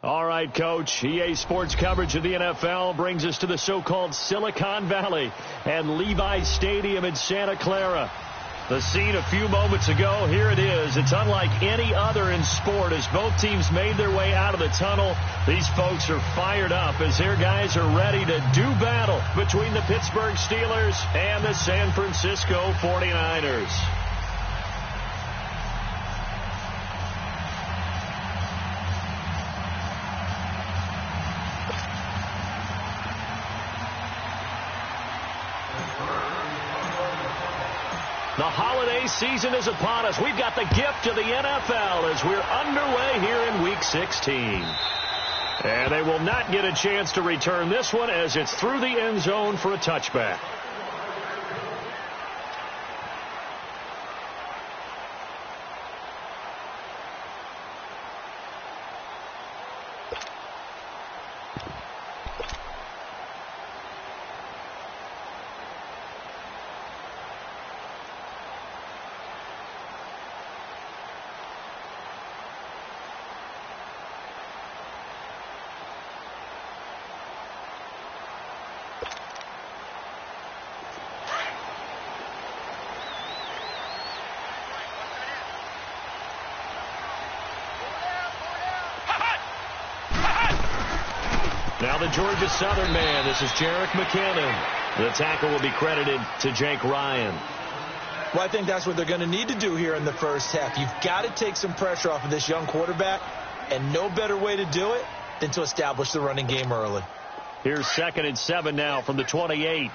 All right, Coach. EA Sports coverage of the NFL brings us to the so-called Silicon Valley and Levi's Stadium in Santa Clara. The scene a few moments ago, here it is. It's unlike any other in sport as both teams made their way out of the tunnel. These folks are fired up as their guys are ready to do battle between the Pittsburgh Steelers and the San Francisco 49ers. The holiday season is upon us. We've got the gift of the NFL as we're underway here in Week 16. And they will not get a chance to return this one as it's through the end zone for a touchback. Now the Georgia Southern man. This is Jerick McKinnon. The tackle will be credited to Jake Ryan. Well, I think that's what they're going to need to do here in the first half. You've got to take some pressure off of this young quarterback, and no better way to do it than to establish the running game early. Here's 2nd and 7 now from the 28.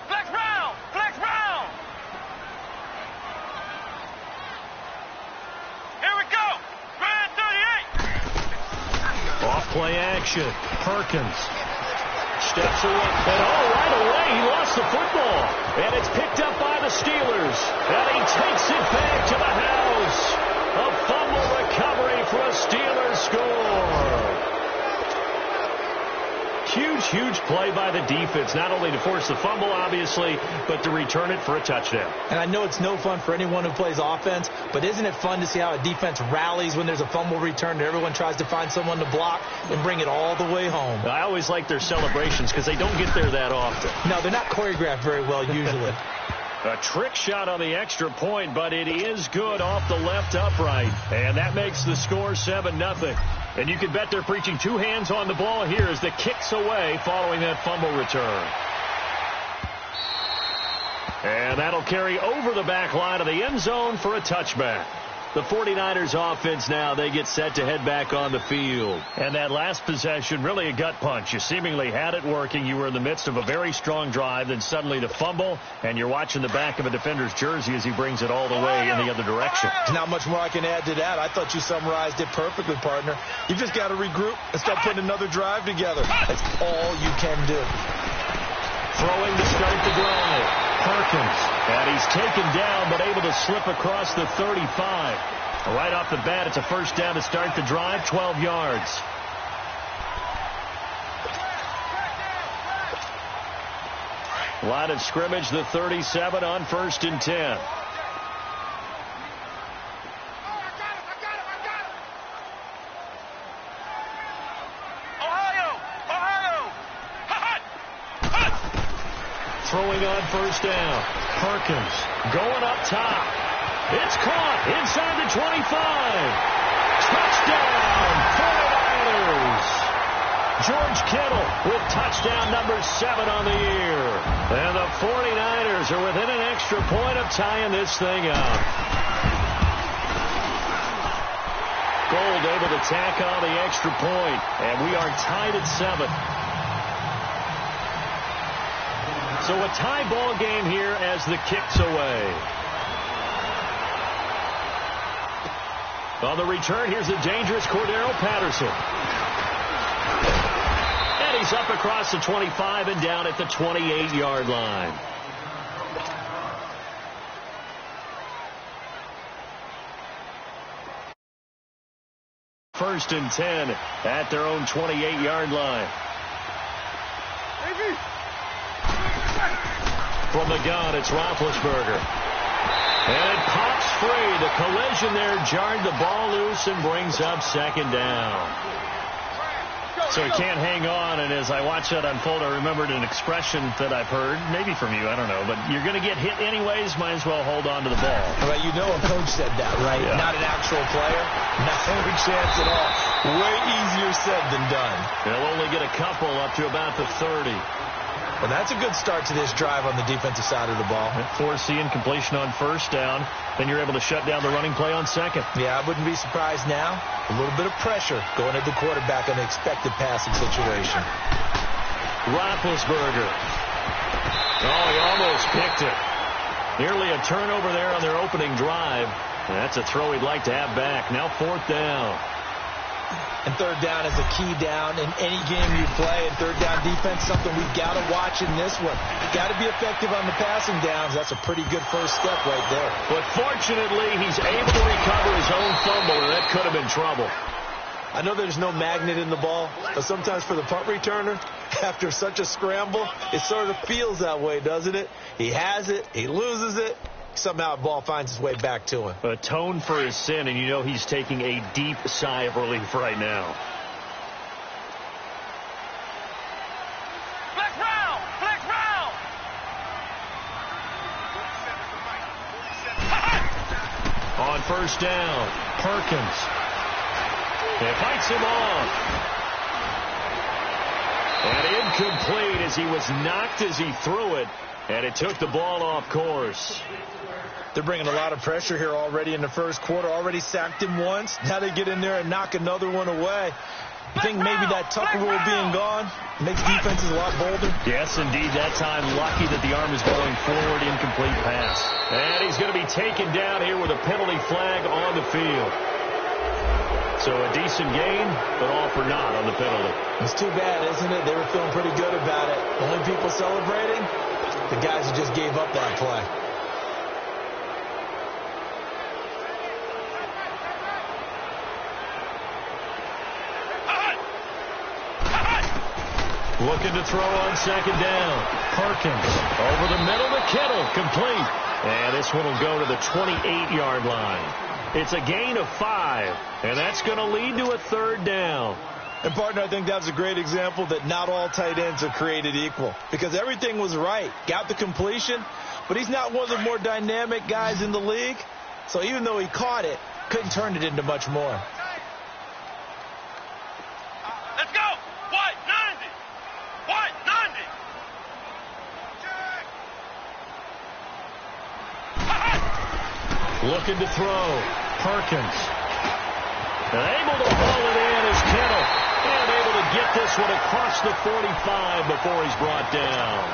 Flex round! Flex round! Here we go! Grand 38! Off play action. Perkins steps away. And right away he lost the football. And it's picked up by the Steelers. And he takes it back to the house. A fumble recovery for a Steelers score. Huge play by the defense, not only to force the fumble, obviously, but to return it for a touchdown. And I know it's no fun for anyone who plays offense, but isn't it fun to see how a defense rallies when there's a fumble return and everyone tries to find someone to block and bring it all the way home? I always like their celebrations because they don't get there that often. No, they're not choreographed very well usually. A trick shot on the extra point, but it is good off the left upright. And that makes the score 7-0. And you can bet they're preaching two hands on the ball here as the kick's away following that fumble return. And that'll carry over the back line of the end zone for a touchback. The 49ers offense now, they get set to head back on the field. And that last possession, really a gut punch. You seemingly had it working. You were in the midst of a very strong drive, then suddenly the fumble, and you're watching the back of a defender's jersey as he brings it all the way in the other direction. Not much more I can add to that. I thought you summarized it perfectly, partner. You just got to regroup and start putting another drive together. That's all you can do. Throwing to start the drive. Perkins. And he's taken down, but able to slip across the 35. Right off the bat, it's a first down to start the drive, 12 yards. Line of scrimmage, the 37 on 1st and 10. Throwing on 1st down. Perkins going up top. It's caught inside the 25. Touchdown, 49ers. George Kittle with touchdown number 7 on the year. And the 49ers are within an extra point of tying this thing up. Gold able to tack on the extra point, and we are tied at 7. So a tie ball game here as the kick's away. On the return, here's the dangerous Cordero Patterson. And he's up across the 25 and down at the 28-yard line. First and 10 at their own 28-yard line. From the gun, it's Roethlisberger. And it pops free. The the collision there jarred the ball loose and brings up second down. So he can't hang on, and as I watch that unfold, I remembered an expression that I've heard, maybe from you, I don't know, but you're going to get hit anyways, might as well hold on to the ball. Well, you know a coach said that, right? Yeah. Not an actual player. Not any chance at all. Way easier said than done. They'll only get a couple up to about the 30. Well, that's a good start to this drive on the defensive side of the ball. Forcing completion on first down. Then you're able to shut down the running play on second. Yeah, I wouldn't be surprised now. A little bit of pressure going at the quarterback in an expected passing situation. Roethlisberger. Oh, he almost picked it. Nearly a turnover there on their opening drive. That's a throw he'd like to have back. Now fourth down. And third down is a key down in any game you play. And third down defense, something we've got to watch in this one. Got to be effective on the passing downs. That's a pretty good first step right there. But fortunately, he's able to recover his own fumble, and that could have been trouble. I know there's no magnet in the ball, but sometimes for the punt returner, after such a scramble, it sort of feels that way, doesn't it? He has it, he loses it. Somehow the ball finds its way back to him. Atone for his sin, and you know he's taking a deep sigh of relief right now. Flex round! Flex round! On first down, Perkins. It fights him off. And incomplete as he was knocked as he threw it. And it took the ball off course. They're bringing a lot of pressure here already in the first quarter. Already sacked him once. Now they get in there and knock another one away. You think maybe that Tucker rule being gone makes defenses a lot bolder? Yes, indeed. That time lucky that the arm is going forward. Incomplete pass. And he's going to be taken down here with a penalty flag on the field. So a decent gain, but all for naught on the penalty. It's too bad, isn't it? They were feeling pretty good about it. The only people celebrating, the guys who just gave up that play. Looking to throw on second down. Perkins over the middle to Kittle. Complete. And this one will go to the 28-yard line. It's a gain of 5, and that's going to lead to a third down. And, partner, I think that was a great example that not all tight ends are created equal, because everything was right. Got the completion, but he's not one of the more dynamic guys in the league. So even though he caught it, couldn't turn it into much more. Let's go! White 90! White 90! Looking to throw. Perkins. And able to haul it in is Kittle. And able to get this one across the 45 before he's brought down.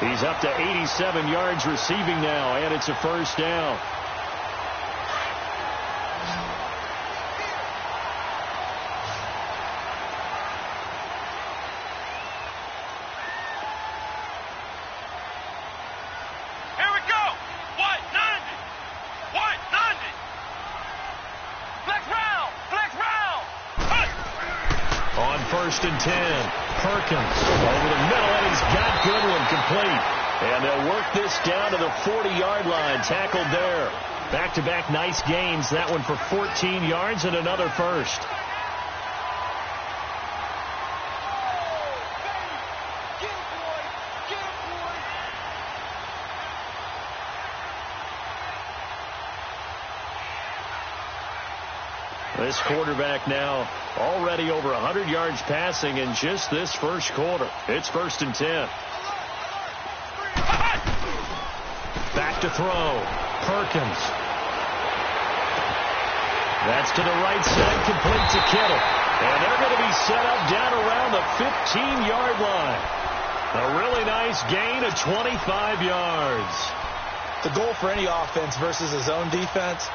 He's up to 87 yards receiving now, and it's a first down. Here we go! White 90! White 90! Flex round! Flex round! Hey! On first and 10, Perkins over the middle, and he's got Goodwin complete. And they'll work this down to the 40-yard line, tackled there. Back-to-back nice gains, that one for 14 yards and another first. This quarterback now already over 100 yards passing in just this first quarter. It's first and 10. Back to throw. Perkins. That's to the right side, complete to Kittle. And they're going to be set up down around the 15-yard line. A really nice gain of 25 yards. The goal for any offense versus his own defense,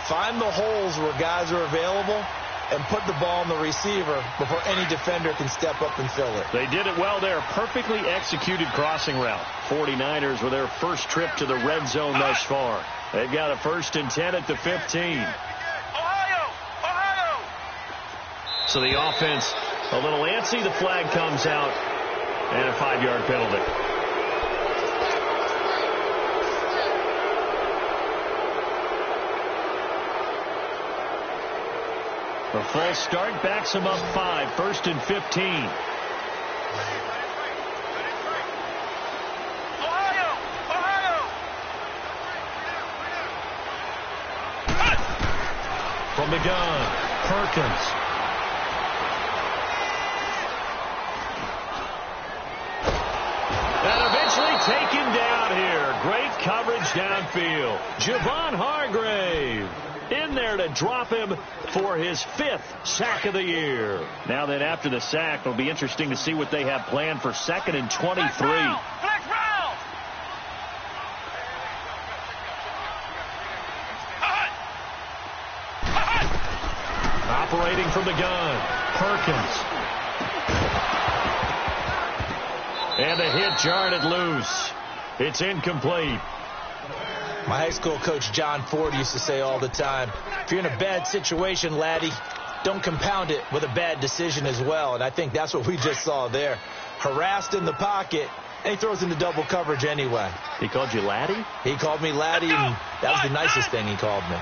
find the holes where guys are available and put the ball on the receiver before any defender can step up and fill it. They did it well there. Perfectly executed crossing route. 49ers with their first trip to the red zone thus far. They've got a first and 10 at the 15. Ohio! Ohio! So the offense a little antsy. The flag comes out and a 5-yard penalty. The full start backs him up 5, 1st and 15. From the gun, Perkins. And eventually taken down here. Great coverage downfield. Javon Hargrave in there to drop him for his 5th sack of the year. Now then, after the sack, it'll be interesting to see what they have planned for 2nd and 23. Operating from the gun, Perkins. And the hit jarred it loose. It's incomplete. My high school coach John Ford used to say all the time, if you're in a bad situation, laddie, don't compound it with a bad decision as well. And I think that's what we just saw there. Harassed in the pocket, and he throws into double coverage anyway. He called you laddie? He called me laddie, and that was the nicest thing he called me.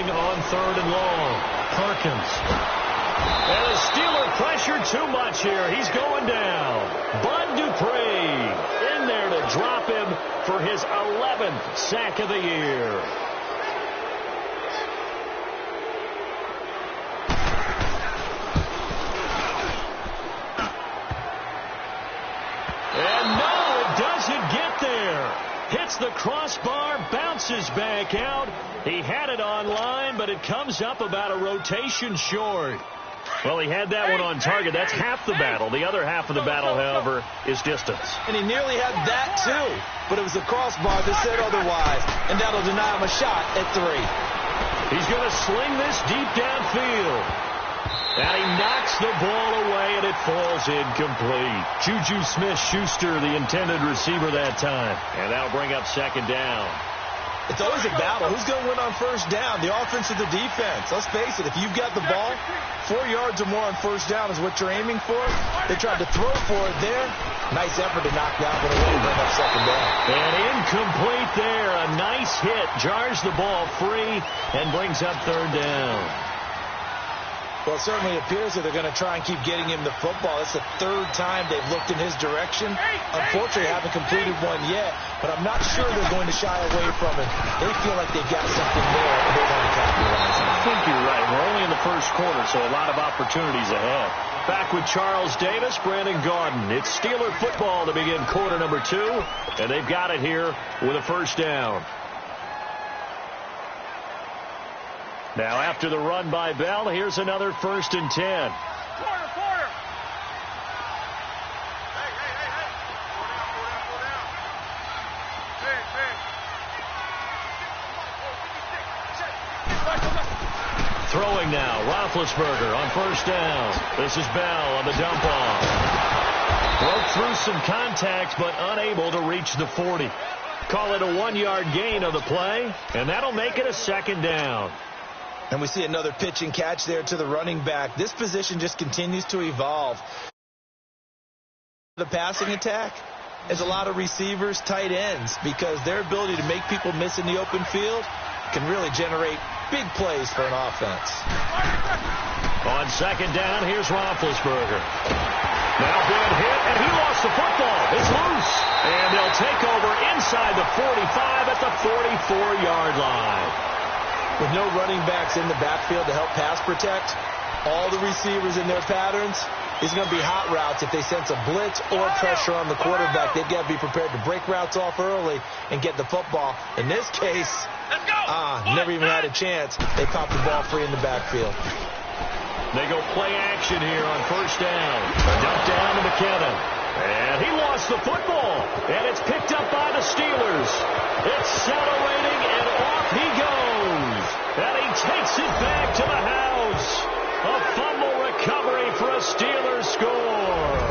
On 3rd and long, Perkins. And the Steeler pressure too much here. He's going down. Bud Dupree in there to drop him for his 11th sack of the year. And no, it doesn't get there. Hits the crossbar, bounces back out. He had it on line, but it comes up about a rotation short. Well, he had that one on target. That's half the battle. The other half of the battle, however, is distance. And he nearly had that, too. But it was the crossbar that said otherwise. And that'll deny him a shot at 3. He's going to sling this deep downfield. And he knocks the ball away, and it falls incomplete. Juju Smith-Schuster, the intended receiver that time. And that'll bring up 2nd down. It's always a battle. Who's going to win on 1st down, the offense or the defense? Let's face it, if you've got the ball, 4 yards or more on 1st down is what you're aiming for. They tried to throw for it there. Nice effort to knock that one away and bring up 2nd down. And incomplete there. A nice hit. Jars the ball free and brings up 3rd down. Well, it certainly appears that they're going to try and keep getting him the football. That's the 3rd time they've looked in his direction. Unfortunately, haven't completed one yet, but I'm not sure they're going to shy away from it. They feel like they've got something there, and they want to capitalize on it. I think you're right. We're only in the 1st quarter, so a lot of opportunities ahead. Back with Charles Davis, Brandon Gaudin. It's Steeler football to begin quarter number 2, and they've got it here with a 1st down. Now, after the run by Bell, here's another 1st and 10. Quarter. Throwing now, Roethlisberger on 1st down. This is Bell on the dump off. Broke through some contact, but unable to reach the 40. Call it a 1-yard gain of the play, and that'll make it a 2nd down. And we see another pitch and catch there to the running back. This position just continues to evolve. The passing attack is a lot of receivers, tight ends, because their ability to make people miss in the open field can really generate big plays for an offense. On 2nd down, here's Roethlisberger. Now being hit, and he lost the football. It's loose. And they'll take over inside the 45 at the 44-yard line. With no running backs in the backfield to help pass protect, all the receivers in their patterns, is going to be hot routes if they sense a blitz or pressure on the quarterback. They've got to be prepared to break routes off early and get the football. In this case, never even had a chance. They popped the ball free in the backfield. They go play action here on 1st down. Dump down to McKinnon. And he lost the football. And it's picked up by the Steelers. Accelerating, and off he goes. And he takes it back to the house. A fumble recovery for a Steelers score.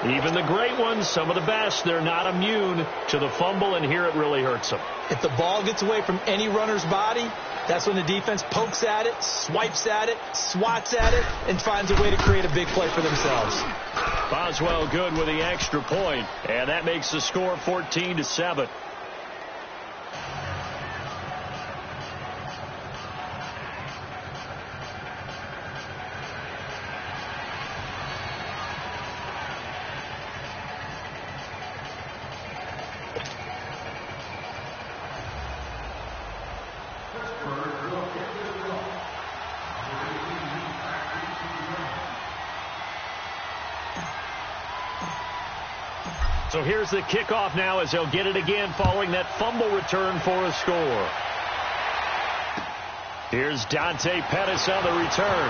Even the great ones, some of the best, they're not immune to the fumble, and here it really hurts them. If the ball gets away from any runner's body, that's when the defense pokes at it, swipes at it, swats at it, and finds a way to create a big play for themselves. Boswell good with the extra point, and that makes the score 14-7. So here's the kickoff now as they'll get it again following that fumble return for a score. Here's Dante Pettis on the return.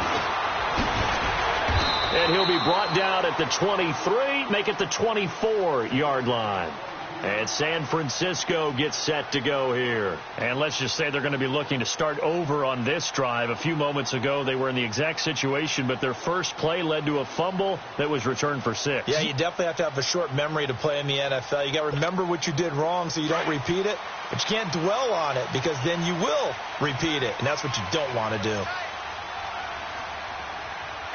And he'll be brought down at the 23, make it the 24-yard line. And San Francisco gets set to go here. And let's just say they're going to be looking to start over on this drive. A few moments ago, they were in the exact situation, but their first play led to a fumble that was returned for 6. Yeah, you definitely have to have a short memory to play in the NFL. You got to remember what you did wrong so you don't repeat it, but you can't dwell on it because then you will repeat it, and that's what you don't want to do.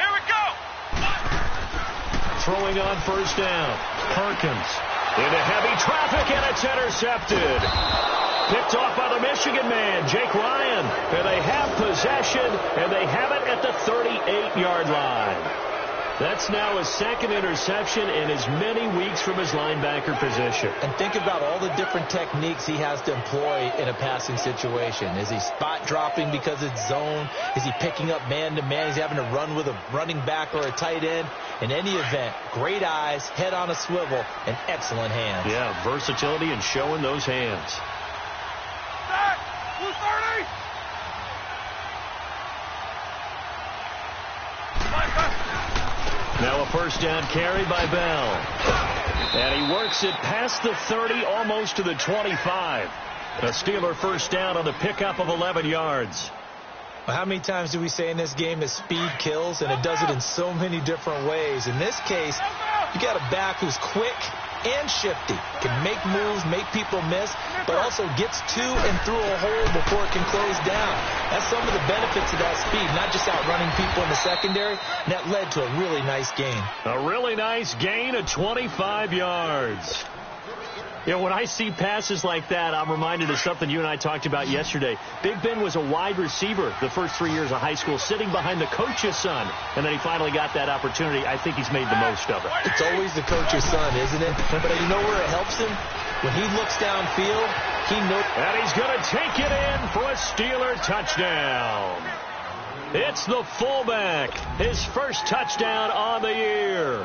Here we go. Throwing on first down. Perkins into heavy traffic, and it's intercepted. Picked off by the Michigan man, Jake Ryan. And they have possession, and they have it at the 38-yard line. That's now his second interception in as many weeks from his linebacker position. And think about all the different techniques he has to employ in a passing situation. Is he spot dropping because it's zone? Is he picking up man-to-man? Is he having to run with a running back or a tight end? In any event, great eyes, head on a swivel, and excellent hands. Yeah, versatility and showing those hands. Back. Blue 30. Now a first down carry by Bell. And he works it past the 30, almost to the 25. A Steeler first down on the pickup of 11 yards. Well, how many times do we say in this game that speed kills, and it does it in so many different ways. In this case, you got a back who's quick and shifty, can make moves, make people miss, but also gets to and through a hole before it can close down. That's some of the benefits of that speed, not just outrunning people in the secondary, and that led to a really nice gain. A really nice gain of 25 yards. You know, when I see passes like that, I'm reminded of something you and I talked about yesterday. Big Ben was a wide receiver the first 3 years of high school, sitting behind the coach's son, and then he finally got that opportunity. I think he's made the most of it. It's always the coach's son, isn't it? But you know where it helps him? When he looks downfield, he knows. And he's going to take it in for a Steeler touchdown. It's the fullback, his first touchdown on the year.